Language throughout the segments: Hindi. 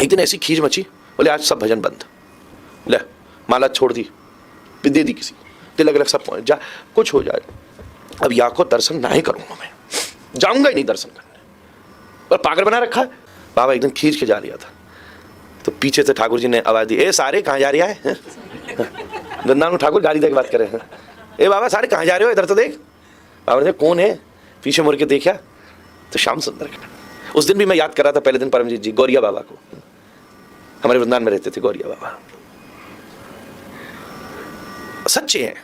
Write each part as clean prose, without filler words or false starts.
एक दिन ऐसी खींच मची, बोले आज सब भजन बंद, ले माला छोड़ दी, दे दी किसी, तिलक अलग सब पहुंच जा, कुछ हो जाए, अब या को दर्शन ना ही करूंगा, मैं जाऊंगा ही नहीं दर्शन करने, और पागल बना रखा है। बाबा एकदम खींच के जा लिया था, तो पीछे से ठाकुर जी ने आवाज दी, ए सारे कहाँ जा रहा है? वृंदावन ठाकुर गाली दे के बात कर रहे हैं, ए बाबा सारे कहाँ जा रहे हो, इधर तो देख। बाबा ने कौन है, पीछे मुड़ के देखा तो श्याम सुंदर। उस दिन भी मैं याद कर रहा था, पहले दिन परमजीत जी गौरिया बाबा को, हमारे वृंदावन में रहते थे गौरिया बाबा, सच्चे हैं,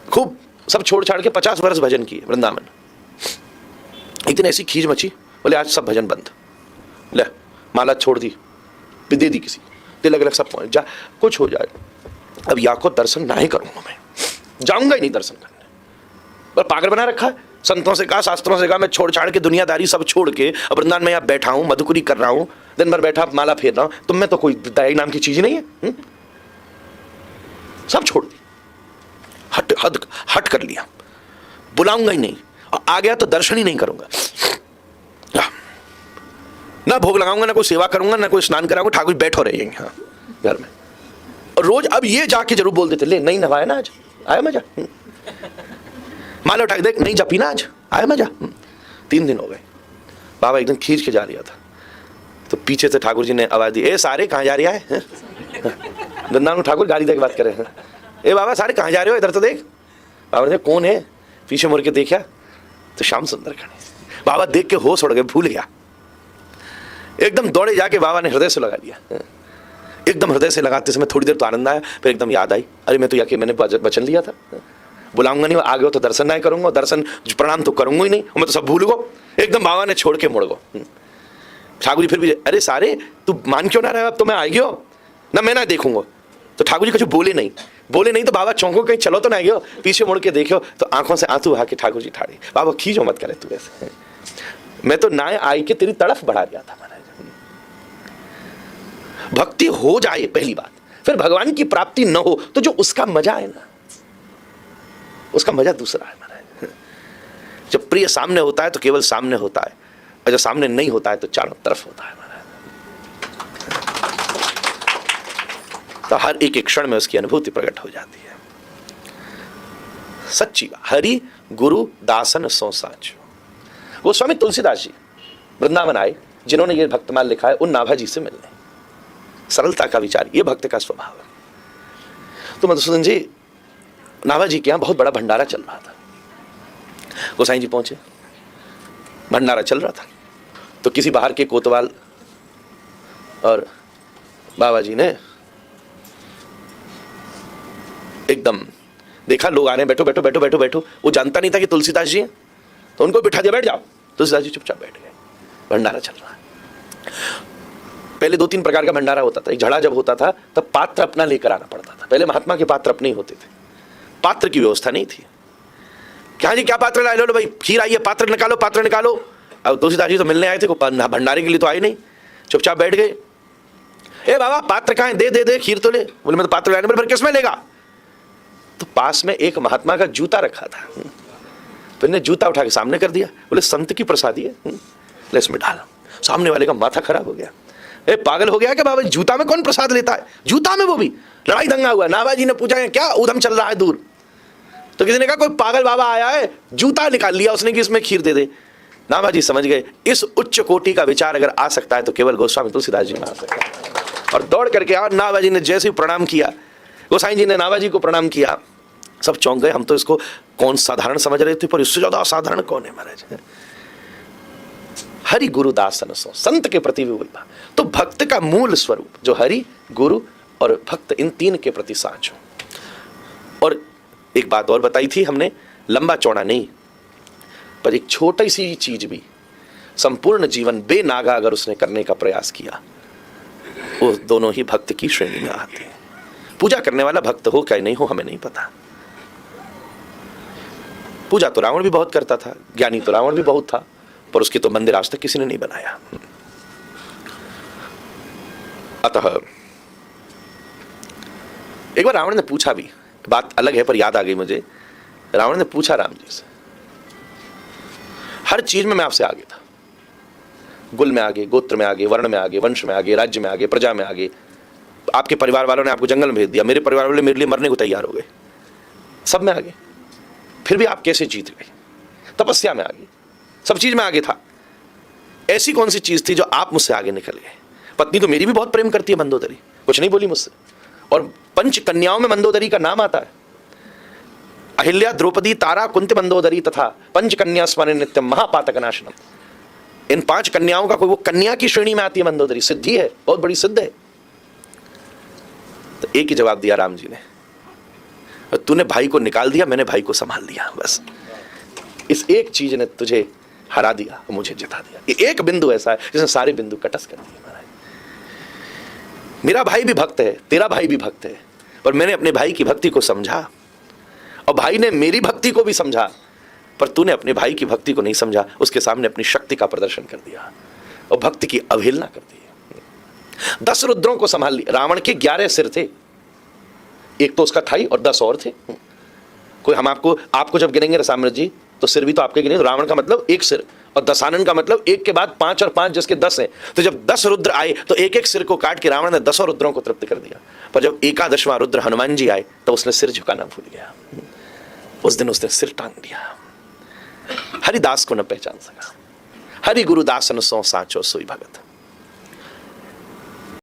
खूब सब छोड़ छाड़ के 50 वर्ष भजन किए वृंदावन। एक दिन ऐसी खींच मची, बोले आज सब भजन बंद, ले माला छोड़ दी, दे दी किसी, तिलक अलग सब पहुंच जा, कुछ हो जाए, अब या को दर्शन ना ही करूंगा, मैं जाऊंगा ही नहीं दर्शन करने, पर पागल बना रखा है। संतों से कहा, शास्त्रों से कहा, मैं छोड़ छाड़ के दुनियादारी सब छोड़ के अब वृंदावन में यहाँ बैठा हूं, मधुकुरी कर रहा हूं, दिन भर बैठा माला फेर रहा हूं, तुम में तो कोई दया नाम की चीज नहीं है, सब छोड़ दी, हट कर लिया, बुलाऊंगा ही नहीं, और आ गया तो दर्शन ही नहीं करूंगा, ना भोग लगाऊंगा, ना कोई सेवा करूंगा, ना कोई स्नान कराऊंगा, ठाकुर बैठो रहेंगे हाँ घर में। और रोज अब ये जाके जरूर बोल देते, ले नहीं नहाया ना आज, आया मजा, माला उठा के देख नहीं जपी ना आज, आया मजा। 3 दिन हो गए, बाबा एकदम खींच के जा लिया था, तो पीछे से ठाकुर जी ने आवाज दी, ए सारे कहाँ जा रहा है? वृंदावन ठाकुर गाली दे के बात कर रहे हैं, ए बाबा सारे कहाँ जा रहे हो, इधर तो देख। बाबा ने कौन है, पीछे मुड़ के देखा तो श्याम सुंदर खड़े। बाबा देख के होश उड़ गए, भूल गया, एकदम दौड़े जाके बाबा ने हृदय से लगा लिया। एकदम हृदय से लगाते समय थोड़ी देर तो आनंद आया, फिर एकदम याद आई, अरे मैं तो या कि मैंने वचन लिया था, बुलाऊंगा नहीं, आगे हो तो दर्शन नहीं करूंगा, दर्शन प्रणाम तो करूंगा ही नहीं, मैं तो सब भूल गो। एकदम बाबा ने छोड़ के मुड़ गो। ठाकुर जी फिर भी, अरे सारे तू मान क्यों ना रहा, अब तो मैं आ गयो ना, मैं ना देखूंगा। तो ठाकुर जी कुछ बोले नहीं, तो बाबा चौंको, कहीं चलो तो ना गयो, पीछे मुड़ के देखो तो आंखों से आंसू बहा के ठाकुर जी ठाड़े, बाबा खींचो मत करे तू ऐसे, मैं तो ना आई के तेरी तड़फ बढ़ा दिया था। महाराज भक्ति हो जाए पहली बात, फिर भगवान की प्राप्ति न हो तो जो उसका मजा है ना, उसका मजा दूसरा है महाराज। जब प्रिय सामने होता है तो केवल सामने होता है, और जब सामने नहीं होता है तो चारों तरफ होता है महाराज। तो हर एक क्षण में उसकी अनुभूति प्रकट हो जाती है। सच्ची हरि गुरु दासन सो साचो। वो स्वामी तुलसीदास जी वृंदावन आए, जिन्होंने ये भक्तमाल लिखा है, उन नाभा जी से मिलने। सरलता का विचार, ये भक्त का स्वभाव है। तो मधुसूदन जी, नाभा जी के यहाँ बहुत बड़ा भंडारा चल रहा था। गोसाई जी पहुंचे, भंडारा चल रहा था, तो किसी बाहर के कोतवाल और बाबा जी ने एकदम देखा लोग आ रहे हैं, बैठो बैठो बैठो बैठो बैठो। वो जानता नहीं था कि तुलसीदास जी हैं, तो उनको बिठा दिया, बैठ जाओ। तुलसीदास जी चुपचाप बैठ गए। भंडारा चल रहा है। पहले 2-3 प्रकार का भंडारा होता था। एक झड़ा जब होता था तब पात्र अपना लेकर आना पड़ता था। पहले महात्मा के पात्र अपने ही होते थे, पात्र की व्यवस्था नहीं थी। क्या जी क्या पात्र ला लो भाई, खीर आई है, पात्र निकालो पात्र निकालो। अब तुलसीदास जी तो मिलने आए थे, भंडारे के लिए तो आए नहीं, चुपचाप बैठ गए। ए बाबा पात्र कहाँ है, दे दे दे खीर तो ले। बोले मैं तो पात्र लाने, बोले किस में लेगा। तो पास में एक महात्मा का जूता रखा था, तो इन्हें जूता उठा के सामने कर दिया। बोले संत की प्रसादी है, ले इसमें डाला। सामने वाले का माथा खराब हो गया, ए पागल हो गया क्या बाबा, जूता में कौन प्रसाद लेता है, जूता में, वो भी लड़ाई दंगा हुआ। नाभा जी ने पूछा क्या उधम चल रहा है दूर, तो किसी ने कहा कोई पागल बाबा आया है, जूता निकाल लिया उसने कि इसमें खीर दे दे। नाभा जी समझ गए इस उच्च कोटि का विचार अगर आ सकता है तो केवल गोस्वामी तुलसीदास जी में आ सकता है। और दौड़ करके और नाभा जी ने जैसे ही प्रणाम किया, गोसाई जी ने नाभा जी को प्रणाम किया, सब चौंक गए। हम तो इसको कौन साधारण समझ रहे थे, पर इससे ज्यादा असाधारण कौन है महाराज। हरि गुरु दासन सो, संत के प्रति भी तो भक्त का मूल स्वरूप जो हरि गुरु और भक्त, इन तीन के प्रति साच हो। और एक बात और बताई थी हमने, लंबा चौड़ा नहीं, पर एक छोटी सी चीज भी संपूर्ण जीवन बेनागा अगर उसने करने का प्रयास किया, वो दोनों ही भक्त की श्रेणी में आते हैं। पूजा करने वाला भक्त हो क्या नहीं हो हमें नहीं पता। पूजा तो रावण भी बहुत करता था, ज्ञानी तो रावण भी बहुत था, पर उसके तो मंदिर आज तक किसी ने नहीं बनाया। अतः एक बार रावण ने पूछा भी, बात अलग है पर याद आ गई मुझे। रावण ने पूछा राम जी से, हर चीज में मैं आपसे आगे था, कुल में आगे, गोत्र में आगे, वर्ण में आगे, वंश में आगे, राज्य में आगे, प्रजा में आगे। आपके परिवार वालों ने आपको जंगल में भेज दिया, मेरे परिवार वाले मेरे लिए मरने को तैयार हो गए, सब में आगे, फिर भी आप कैसे जीत गए? तपस्या में आगे, सब चीज में आगे था। ऐसी कौन सी चीज थी जो आप मुझसे आगे निकल गए? पत्नी तो मेरी भी बहुत प्रेम करती है मंदोदरी, कुछ नहीं बोली मुझसे। और पंच कन्याओं में मंदोदरी का नाम आता है। अहिल्या, द्रौपदी, तारा, कुंती, मंदोदरी तथा पंच कन्या स्मरण नित्यम महापातक नाशनम। इन 5 कन्याओं का कोई वो कन्या की श्रेणी में आती है मंदोदरी, सिद्धि है, बहुत बड़ी सिद्ध है। तो एक ही जवाब दिया राम जी ने, तूने भाई को निकाल दिया, मैंने भाई को संभाल लिया, बस इस एक चीज ने तुझे हरा दिया, मुझे जिता दिया। ये एक बिंदु ऐसा है जिसने सारे बिंदु कटस कर दिए महाराज। मेरा भाई भी भक्त है, तेरा भाई भी भक्त है, पर मैंने अपने भाई की भक्ति को समझा और भाई ने मेरी भक्ति को भी समझा, पर तूने अपने भाई की भक्ति को नहीं समझा, उसके सामने अपनी शक्ति का प्रदर्शन कर दिया और भक्ति की अवहेलना कर दी। 10 रुद्रों को संभाल लिया। रावण के 11 सिर थे, एक तो उसका था ही और 10 और थे। कोई हम आपको जब गिनेंगे साम्राज्य जी, तो सिर भी तो आपके गिने। रावण का मतलब एक सिर और दशानन का मतलब एक के बाद 5 और 5 जिसके 10 हैं। तो जब 10 रुद्र आए तो एक एक सिर को काट के रावण ने 10 रुद्रों को तृप्त कर दिया। पर जब 11वां रुद्र हनुमान जी आए तो उसने सिर झुकाना भूल गया। उस दिन उसने सिर टांग दिया। हरिदास को न पहचान सका। हरि गुरुदासन सो साचो सोई भगत।